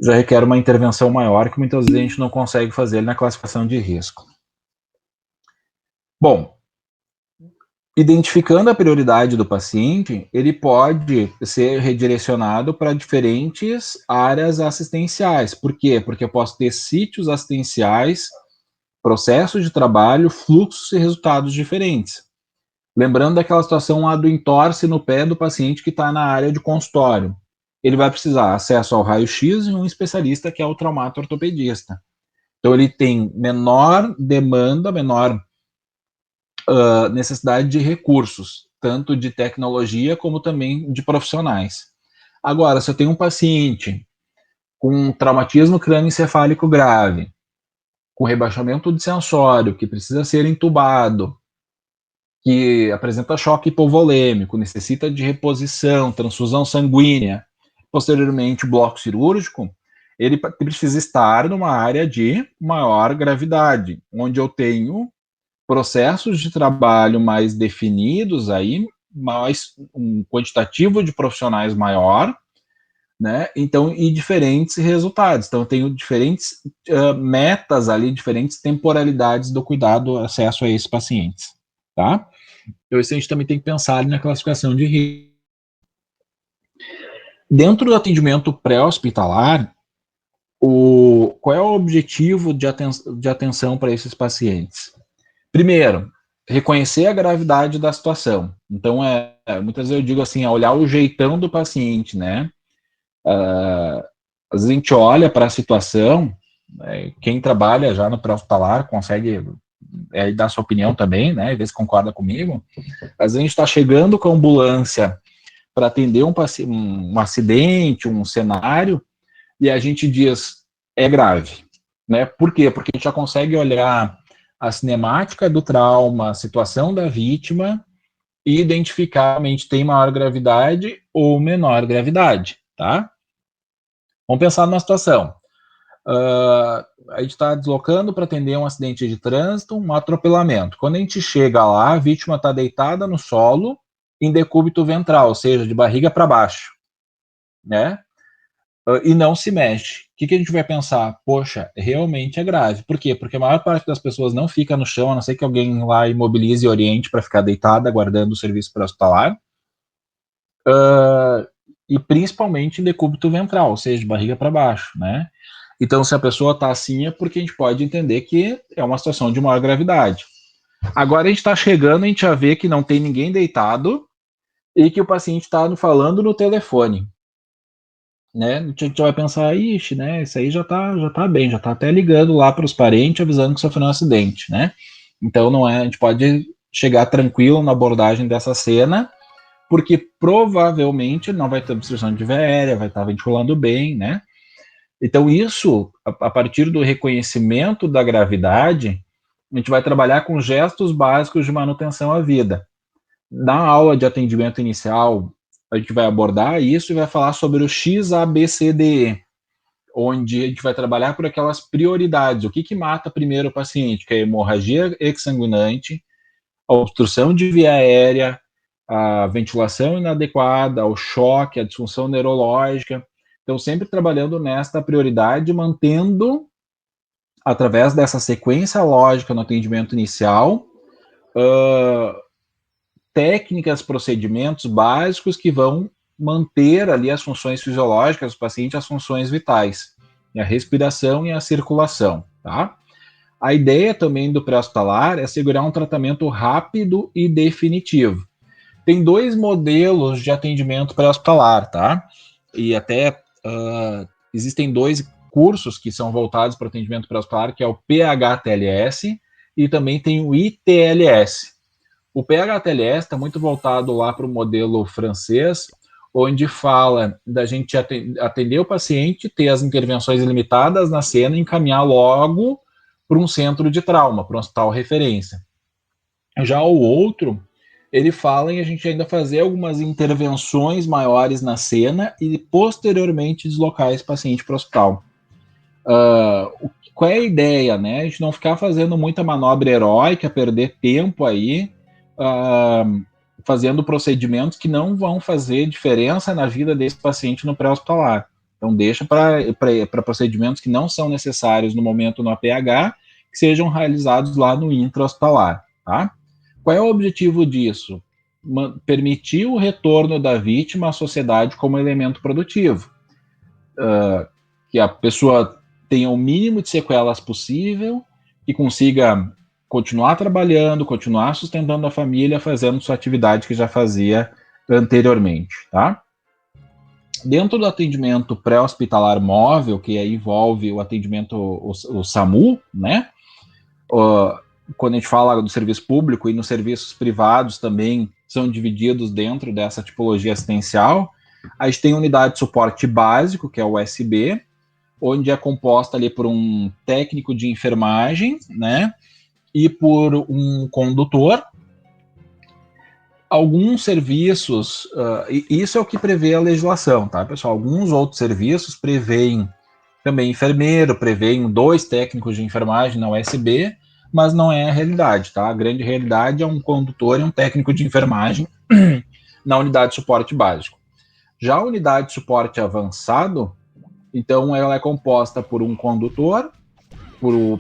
requer uma intervenção maior que muitas vezes a gente não consegue fazer na classificação de risco. Bom, identificando a prioridade do paciente, ele pode ser redirecionado para diferentes áreas assistenciais. Por quê? Porque eu posso ter sítios assistenciais, processos de trabalho, fluxos e resultados diferentes. Lembrando daquela situação lá do entorse no pé do paciente que está na área de consultório. Ele vai precisar acesso ao raio-x e um especialista que é o traumato-ortopedista. Então, ele tem menor demanda, menor necessidade de recursos, tanto de tecnologia como também de profissionais. Agora, se eu tenho um paciente com traumatismo crânioencefálico grave, com rebaixamento de sensório, que precisa ser entubado, que apresenta choque hipovolêmico, necessita de reposição, transfusão sanguínea, posteriormente bloco cirúrgico, ele precisa estar numa área de maior gravidade, onde eu tenho processos de trabalho mais definidos aí, mais um quantitativo de profissionais maior, né? Então, e diferentes resultados. Então, eu tenho diferentes metas ali, diferentes temporalidades do cuidado, acesso a esses pacientes, tá? Então, isso a gente também tem que pensar ali na classificação de risco. Dentro do atendimento pré-hospitalar, qual é o objetivo de atenção para esses pacientes? Primeiro, reconhecer a gravidade da situação. Então, muitas vezes eu digo assim, olhar o jeitão do paciente, né? Às vezes a gente olha para a situação, quem trabalha já no pré-hospitalar consegue dar sua opinião também, né? Às vezes concorda comigo. Às vezes a gente está chegando com a ambulância para atender um acidente, um cenário, e a gente diz, é grave, né? Por quê? Porque a gente já consegue olhar a cinemática do trauma, a situação da vítima e identificar se tem maior gravidade ou menor gravidade, tá? Vamos pensar numa situação. A gente está deslocando para atender um acidente de trânsito, um atropelamento. Quando a gente chega lá, a vítima está deitada no solo, em decúbito ventral, ou seja, de barriga para baixo, né? e não se mexe. O que a gente vai pensar? Poxa, realmente é grave. Por quê? Porque a maior parte das pessoas não fica no chão, a não ser que alguém lá imobilize e oriente para ficar deitada, aguardando o serviço pré-hospitalar. E principalmente em decúbito ventral, ou seja, de barriga para baixo, né? Então, se a pessoa está assim, é porque a gente pode entender que é uma situação de maior gravidade. Agora a gente está chegando, a gente já vê que não tem ninguém deitado e que o paciente está falando no telefone. Né? A gente vai pensar, ixi, né? Isso aí já tá bem, já tá até ligando lá para os parentes, avisando que sofreu um acidente, né? Então não é, a gente pode chegar tranquilo na abordagem dessa cena, porque provavelmente não vai ter obstrução de via aérea, vai estar ventilando bem, né? Então isso, a partir do reconhecimento da gravidade, a gente vai trabalhar com gestos básicos de manutenção à vida. Na aula de atendimento inicial, a gente vai abordar isso e vai falar sobre o XABCDE, onde a gente vai trabalhar por aquelas prioridades. O que mata primeiro o paciente? Que é a hemorragia exsanguinante, a obstrução de via aérea, a ventilação inadequada, o choque, a disfunção neurológica. Então, sempre trabalhando nesta prioridade, mantendo, através dessa sequência lógica no atendimento inicial, técnicas, procedimentos básicos que vão manter ali as funções fisiológicas do paciente, as funções vitais, a respiração e a circulação, tá? A ideia também do pré-hospitalar é assegurar um tratamento rápido e definitivo. Tem 2 modelos de atendimento pré-hospitalar, tá? E até existem 2 cursos que são voltados para o atendimento pré-hospitalar, que é o PHTLS e também tem o ITLS. O PHTLS está muito voltado lá para o modelo francês, onde fala da gente atender o paciente, ter as intervenções limitadas na cena e encaminhar logo para um centro de trauma, para um hospital referência. Já o outro, ele fala em a gente ainda fazer algumas intervenções maiores na cena e posteriormente deslocar esse paciente para o hospital. Qual é a ideia, né? A gente não ficar fazendo muita manobra heróica, perder tempo aí, fazendo procedimentos que não vão fazer diferença na vida desse paciente no pré-hospitalar. Então, deixa para procedimentos que não são necessários no momento no APH, que sejam realizados lá no intra-hospitalar, tá? Qual é o objetivo disso? Permitir o retorno da vítima à sociedade como elemento produtivo. Que a pessoa tenha o mínimo de sequelas possível, que consiga continuar trabalhando, continuar sustentando a família, fazendo sua atividade que já fazia anteriormente, tá? Dentro do atendimento pré-hospitalar móvel, que aí envolve o atendimento, o SAMU, né? Quando a gente fala do serviço público e nos serviços privados também são divididos dentro dessa tipologia assistencial, a gente tem unidade de suporte básico, que é o USB, onde é composta ali por um técnico de enfermagem, né? E por um condutor. Alguns serviços, isso é o que prevê a legislação, tá, pessoal? Alguns outros serviços prevêem também enfermeiro, prevêem 2 técnicos de enfermagem na USB, mas não é a realidade, tá? A grande realidade é um condutor e um técnico de enfermagem na unidade de suporte básico. Já a unidade de suporte avançado, então ela é composta por um condutor,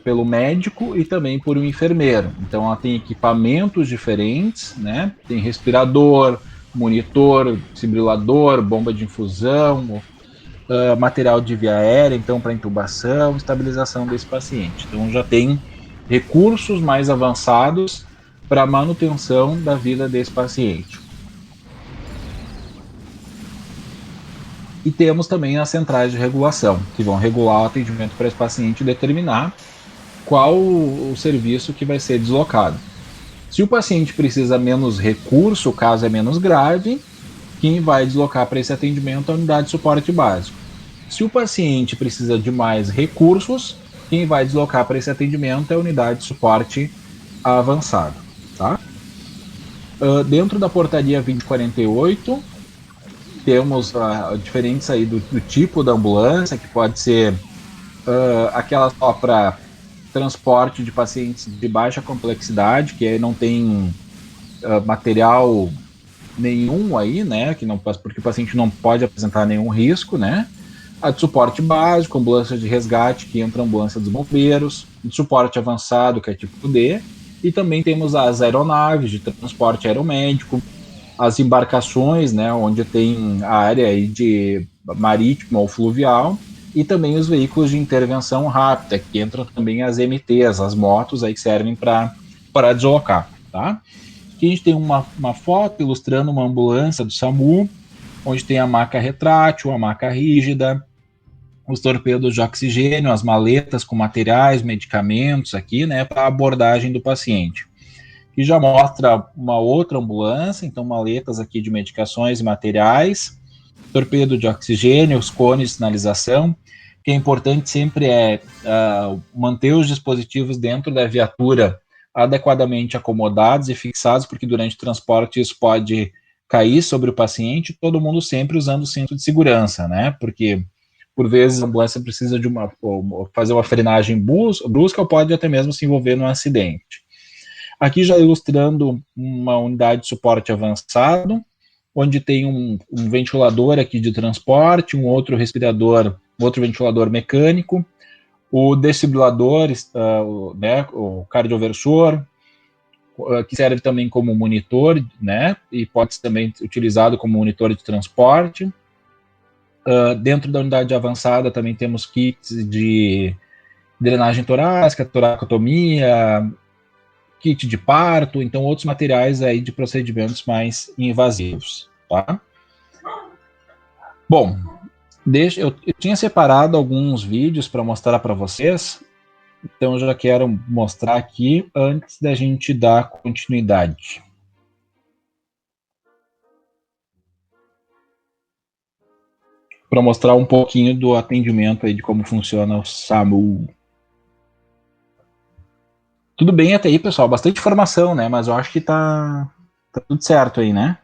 pelo médico e também por um enfermeiro. Então ela tem equipamentos diferentes, né? Tem respirador, monitor, desfibrilador, bomba de infusão, material de via aérea, então para intubação, estabilização desse paciente. Então já tem recursos mais avançados para manutenção da vida desse paciente. E temos também as centrais de regulação, que vão regular o atendimento para esse paciente e determinar qual o serviço que vai ser deslocado. Se o paciente precisa menos recurso, o caso é menos grave, quem vai deslocar para esse atendimento é a unidade de suporte básico. Se o paciente precisa de mais recursos, quem vai deslocar para esse atendimento é a unidade de suporte avançado. Tá? Dentro da portaria 2048, temos diferentes aí do tipo da ambulância, que pode ser aquela só para transporte de pacientes de baixa complexidade, que aí não tem material nenhum aí, né, porque o paciente não pode apresentar nenhum risco, né. A de suporte básico, ambulância de resgate, que entra a ambulância dos bombeiros, de suporte avançado, que é tipo D, e também temos as aeronaves de transporte aeromédico, as embarcações, né, onde tem a área aí de marítima ou fluvial, e também os veículos de intervenção rápida, que entram também as MTs, as motos aí que servem para deslocar, tá? Aqui a gente tem uma foto ilustrando uma ambulância do SAMU, onde tem a maca retrátil, a maca rígida, os torpedos de oxigênio, as maletas com materiais, medicamentos aqui, né, para a abordagem do paciente. Que já mostra uma outra ambulância, então maletas aqui de medicações e materiais, torpedo de oxigênio, os cones de sinalização. O que é importante sempre é manter os dispositivos dentro da viatura adequadamente acomodados e fixados, porque durante o transporte isso pode cair sobre o paciente, todo mundo sempre usando o cinto de segurança, né? Porque, por vezes, a ambulância precisa de fazer uma frenagem brusca ou pode até mesmo se envolver num acidente. Aqui já ilustrando uma unidade de suporte avançado, onde tem um ventilador aqui de transporte, um outro respirador, outro ventilador mecânico, o desfibrilador, né, o cardioversor, que serve também como monitor, né, e pode ser também utilizado como monitor de transporte. Dentro da unidade avançada também temos kits de drenagem torácica, toracotomia, kit de parto, então outros materiais aí de procedimentos mais invasivos, tá? Bom, eu tinha separado alguns vídeos para mostrar para vocês, então eu já quero mostrar aqui antes da gente dar continuidade. Para mostrar um pouquinho do atendimento aí, de como funciona o SAMU. Tudo bem até aí, pessoal? Bastante informação, né? Mas eu acho que tá tudo certo aí, né?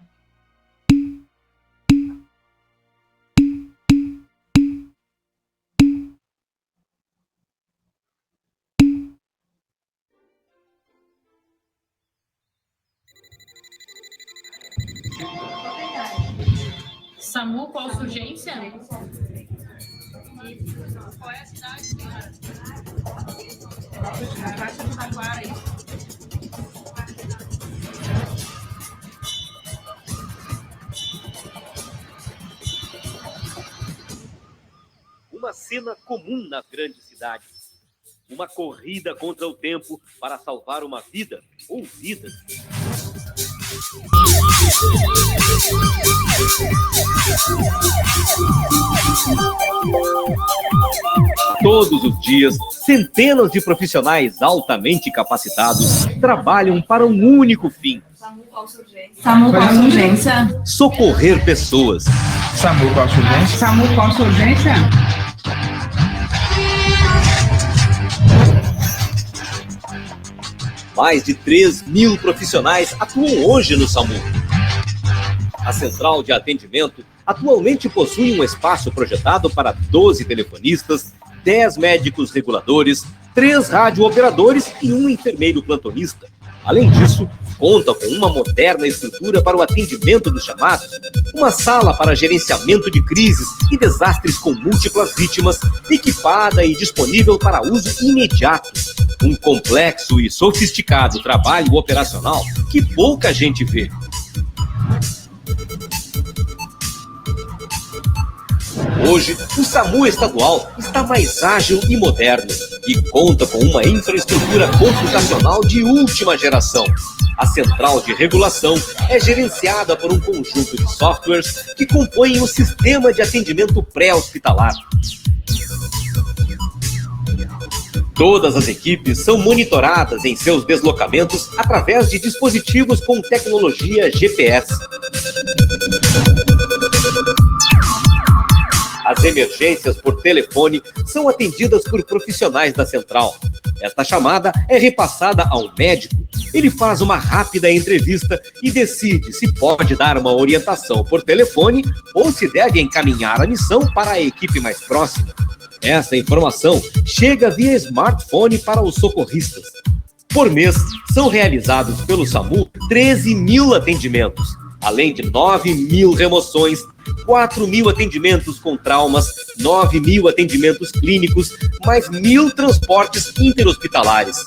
SAMU, qual a urgência? Qual é a cidade? Baixa do Taquara, isso. Uma cena comum nas grandes cidades. Uma corrida contra o tempo para salvar uma vida ou vidas. Todos os dias, centenas de profissionais altamente capacitados trabalham para um único fim. SAMU, qual a urgência? Socorrer pessoas. SAMU, qual a urgência? SAMU, qual a urgência? Mais de 3.000 profissionais atuam hoje no SAMU. A central de atendimento atualmente possui um espaço projetado para 12 telefonistas, 10 médicos reguladores, 3 radiooperadores e um enfermeiro plantonista. Além disso, conta com uma moderna estrutura para o atendimento dos chamados, uma sala para gerenciamento de crises e desastres com múltiplas vítimas, equipada e disponível para uso imediato. Um complexo e sofisticado trabalho operacional que pouca gente vê. Hoje, o SAMU estadual está mais ágil e moderno e conta com uma infraestrutura computacional de última geração. A central de regulação é gerenciada por um conjunto de softwares que compõem o sistema de atendimento pré-hospitalar. Todas as equipes são monitoradas em seus deslocamentos através de dispositivos com tecnologia GPS. As emergências por telefone são atendidas por profissionais da central. Esta chamada é repassada ao médico. Ele faz uma rápida entrevista e decide se pode dar uma orientação por telefone ou se deve encaminhar a missão para a equipe mais próxima. Essa informação chega via smartphone para os socorristas. Por mês, são realizados pelo SAMU 13.000 atendimentos, além de 9.000 remoções, 4.000 atendimentos com traumas, 9.000 atendimentos clínicos, mais 1.000 transportes interhospitalares.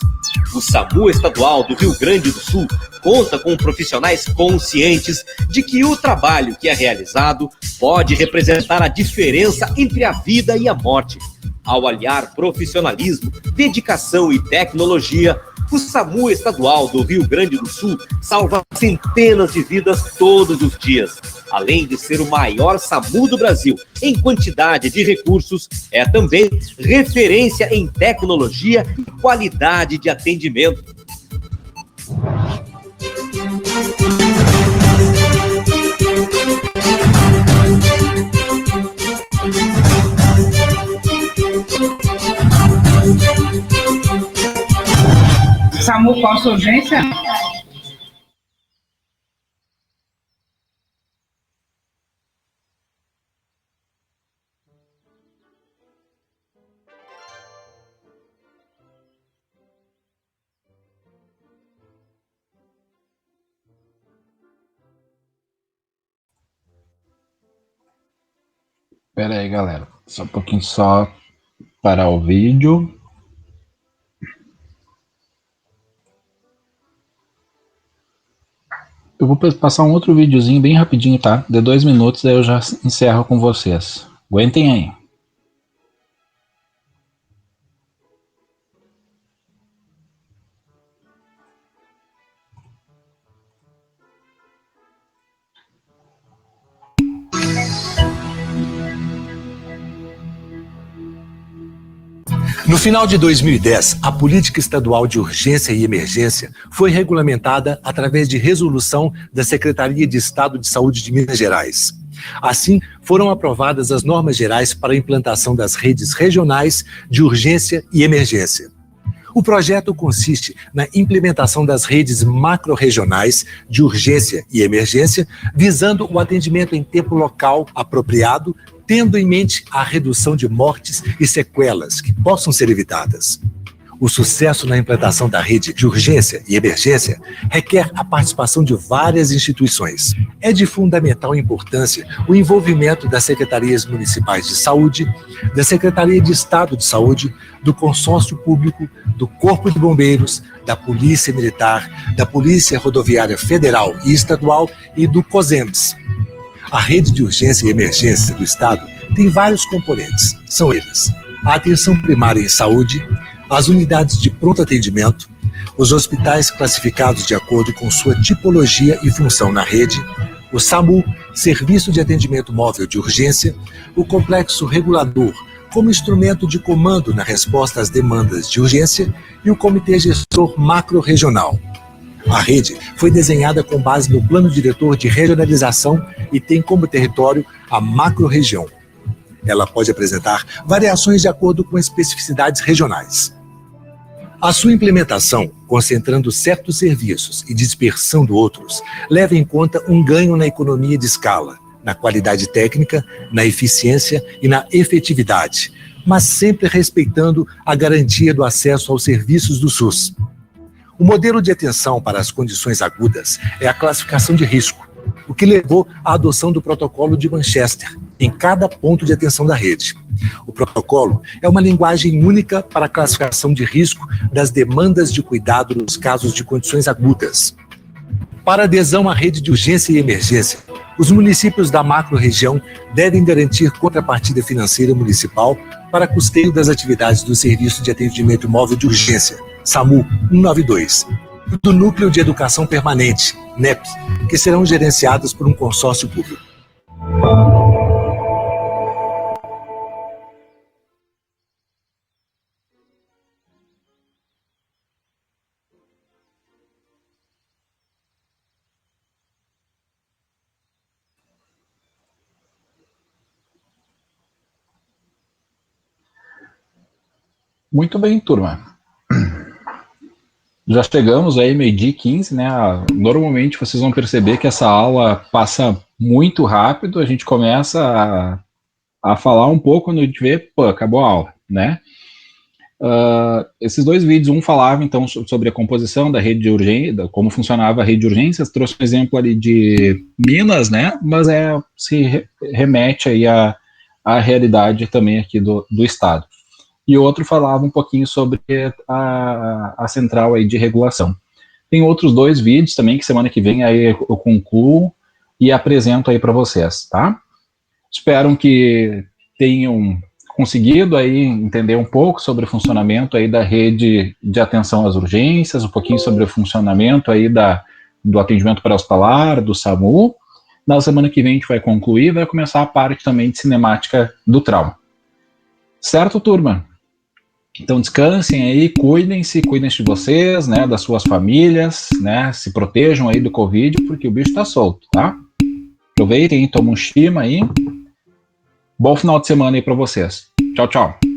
O SAMU Estadual do Rio Grande do Sul conta com profissionais conscientes de que o trabalho que é realizado pode representar a diferença entre a vida e a morte. Ao aliar profissionalismo, dedicação e tecnologia, o SAMU Estadual do Rio Grande do Sul salva centenas de vidas todos os dias. Além de ser o maior SAMU do Brasil em quantidade de recursos, é também referência em tecnologia e qualidade de atendimento. SAMU, qual a sua urgência? Pera aí, galera. Só um pouquinho, só parar o vídeo. Eu vou passar um outro videozinho bem rapidinho, tá? De 2 minutos, daí eu já encerro com vocês. Aguentem aí. No final de 2010, a política estadual de urgência e emergência foi regulamentada através de resolução da Secretaria de Estado de Saúde de Minas Gerais. Assim, foram aprovadas as normas gerais para a implantação das redes regionais de urgência e emergência. O projeto consiste na implementação das redes macro-regionais de urgência e emergência, visando o atendimento em tempo local apropriado, tendo em mente a redução de mortes e sequelas que possam ser evitadas. O sucesso na implantação da rede de urgência e emergência requer a participação de várias instituições. É de fundamental importância o envolvimento das secretarias municipais de saúde, da Secretaria de Estado de Saúde, do Consórcio Público, do Corpo de Bombeiros, da Polícia Militar, da Polícia Rodoviária Federal e Estadual e do COSEMS. A rede de urgência e emergência do Estado tem vários componentes. São eles: a atenção primária em saúde, as unidades de pronto atendimento, os hospitais classificados de acordo com sua tipologia e função na rede, o SAMU, Serviço de Atendimento Móvel de Urgência, o complexo regulador como instrumento de comando na resposta às demandas de urgência e o Comitê Gestor Macro-Regional. A rede foi desenhada com base no Plano Diretor de Regionalização e tem como território a macro-região. Ela pode apresentar variações de acordo com especificidades regionais. A sua implementação, concentrando certos serviços e dispersando outros, leva em conta um ganho na economia de escala, na qualidade técnica, na eficiência e na efetividade, mas sempre respeitando a garantia do acesso aos serviços do SUS. O modelo de atenção para as condições agudas é a classificação de risco, o que levou à adoção do protocolo de Manchester em cada ponto de atenção da rede. O protocolo é uma linguagem única para a classificação de risco das demandas de cuidado nos casos de condições agudas. Para adesão à rede de urgência e emergência, os municípios da macro-região devem garantir contrapartida financeira municipal para custeio das atividades do Serviço de Atendimento Móvel de Urgência, SAMU 192, e do Núcleo de Educação Permanente, NEP, que serão gerenciadas por um consórcio público. Muito bem, turma. Já chegamos aí, 12h15, né? Normalmente vocês vão perceber que essa aula passa muito rápido, a gente começa a falar um pouco quando a gente vê, pô, acabou a aula, né? Esses dois vídeos, um falava então sobre a composição da rede de urgência, como funcionava a rede de urgências, trouxe um exemplo ali de Minas, né, mas se remete aí à realidade também aqui do estado. E outro falava um pouquinho sobre a central aí de regulação. Tem outros dois vídeos também que semana que vem aí eu concluo e apresento aí para vocês, tá? Espero que tenham conseguido aí entender um pouco sobre o funcionamento aí da rede de atenção às urgências, um pouquinho sobre o funcionamento aí do atendimento pré-hospitalar, do SAMU. Na semana que vem a gente vai concluir, vai começar a parte também de cinemática do trauma. Certo, turma? Então descansem aí, cuidem de vocês, né, das suas famílias, né, se protejam aí do Covid, porque o bicho tá solto, tá? Aproveitem, tomem um chima aí. Bom final de semana aí para vocês. Tchau, tchau.